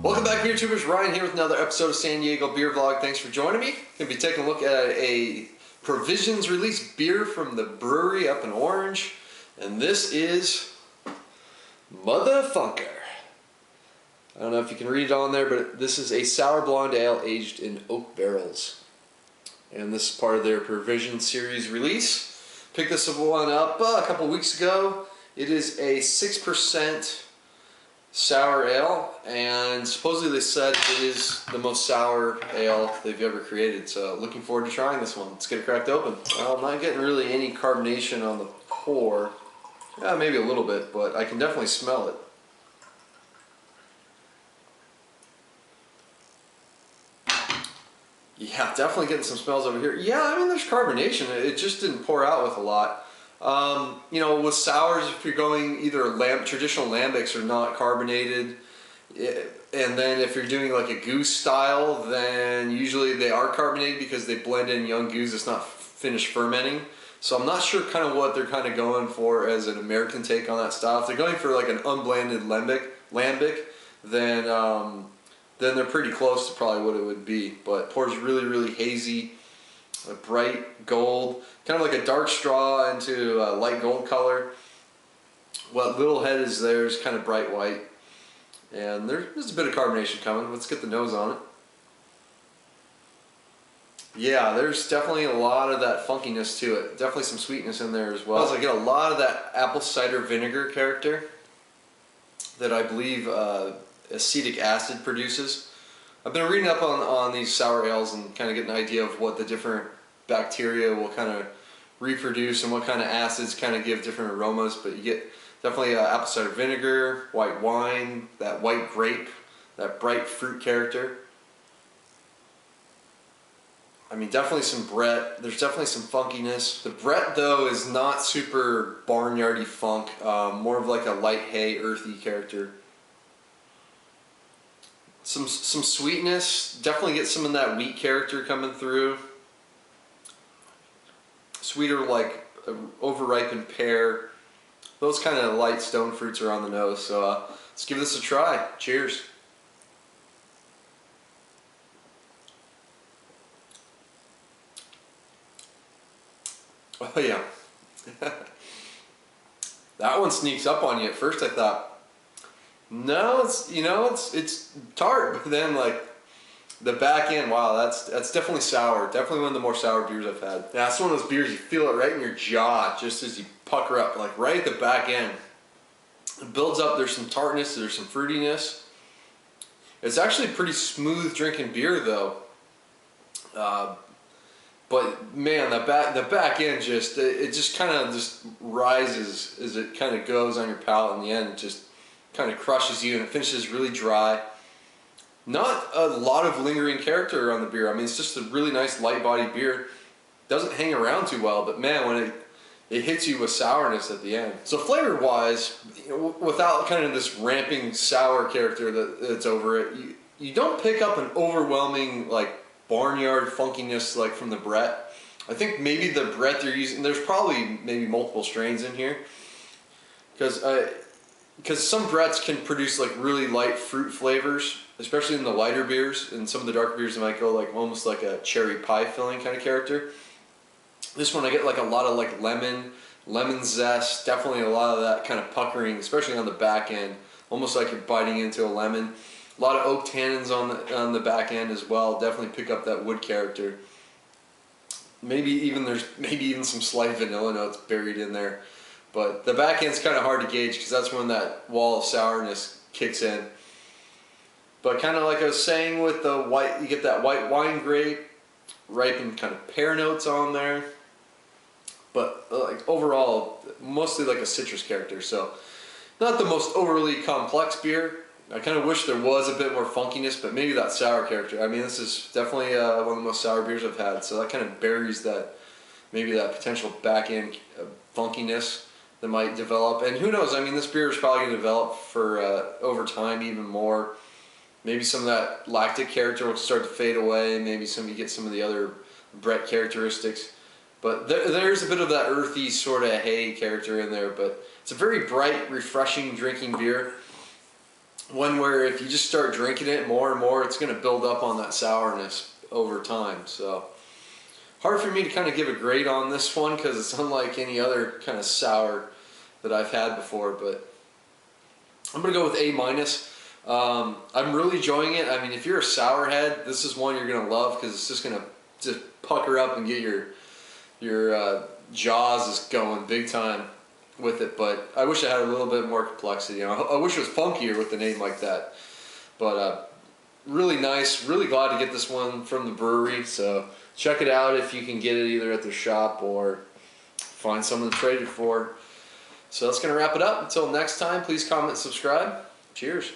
Welcome back, beer tubers. Ryan here with another episode of San Diego Beer Vlog. Thanks for joining me. Gonna be taking a look at a Provisions release beer from the Bruery up in Orange, and this is Motherfunker. I don't know if you can read it on there, but this is a sour blonde ale aged in oak barrels, and this is part of their Provision series release. Picked this one up a couple weeks ago. It is a 6% sour ale, and supposedly they said it is the most sour ale they've ever created, so looking forward to trying this one. Let's get it cracked open. Well, I'm not getting really any carbonation on the pour. Yeah, maybe a little bit, but I can definitely smell it. Yeah, definitely getting some smells over here. Yeah, I mean, there's carbonation. It just didn't pour out with a lot. You know, with sours, if you're going either traditional lambics or not carbonated, and then if you're doing like a goose style, then usually they are carbonated because they blend in young goose that's not finished fermenting. So I'm not sure kind of what they're kind of going for as an American take on that style. If they're going for like an unblended lambic, then they're pretty close to probably what it would be. But pours really, really hazy, a bright gold, kind of like a dark straw into a light gold color. What little head is there is kind of bright white, and there's a bit of carbonation coming. Let's get the nose on it. Yeah, there's definitely a lot of that funkiness to it. Definitely some sweetness in there as well. I get a lot of that apple cider vinegar character that I believe acetic acid produces. I've been reading up on these sour ales and kind of getting an idea of what the different bacteria will kind of reproduce and what kind of acids kind of give different aromas, but you get definitely apple cider vinegar, white wine, that white grape, that bright fruit character. I mean, definitely some Brett. There's definitely some funkiness. The Brett, though, is not super barnyardy funk, more of like a light hay, earthy character. Some sweetness. Definitely get some of that wheat character coming through. Sweeter, like overripened pear. Those kind of light stone fruits are on the nose. So let's give this a try. Cheers. Oh yeah. That one sneaks up on you. At first I thought, no, it's tart, but then like the back end, wow, that's definitely sour. Definitely one of the more sour beers I've had. Yeah, that's one of those beers you feel it right in your jaw just as you pucker up, like right at the back end. It builds up. There's some tartness. There's some fruitiness. It's actually a pretty smooth drinking beer though. But man, the back end just kind of just rises as it kind of goes on your palate. In the end, it just kind of crushes you, and it finishes really dry. Not a lot of lingering character on the beer. I mean, it's just a really nice light bodied beer. Doesn't hang around too well, but man, when it hits you with sourness at the end. So flavor wise, without kind of this ramping sour character that's over it, you don't pick up an overwhelming like barnyard funkiness like from the Brett. I think maybe the Brett they're using, there's probably maybe multiple strains in here, because some Bretts can produce like really light fruit flavors, especially in the lighter beers. And some of the darker beers they might go like almost like a cherry pie filling kind of character. This one I get like a lot of like lemon zest, definitely a lot of that kind of puckering, especially on the back end, almost like you're biting into a lemon. A lot of oak tannins on the back end as well. Definitely pick up that wood character. Maybe even some slight vanilla notes buried in there. But the back end's kind of hard to gauge because that's when that wall of sourness kicks in. But kind of like I was saying with the white, you get that white wine grape, ripened kind of pear notes on there. But like overall, mostly like a citrus character. So not the most overly complex beer. I kind of wish there was a bit more funkiness, but maybe that sour character. I mean, this is definitely one of the most sour beers I've had, so that kind of buries that, maybe that potential back end funkiness that might develop. And who knows, I mean, this beer is probably going to develop for over time even more. Maybe some of that lactic character will start to fade away. Maybe you get some of the other Brett characteristics. But there's a bit of that earthy sort of hay character in there, but it's a very bright, refreshing drinking beer. one where if you just start drinking it more and more, it's going to build up on that sourness over time. So hard for me to kind of give a grade on this one because it's unlike any other kind of sour that I've had before, but I'm going to go with A-. I'm really enjoying it. I mean, if you're a sour head, this is one you're going to love because it's just going to just pucker up and get your jaws is going big time with it. But I wish it had a little bit more complexity. I wish it was funkier with a name like that. But really nice. Really glad to get this one from the brewery. So check it out if you can get it either at their shop or find someone to trade it for. So that's going to wrap it up. Until next time, please comment, subscribe. Cheers.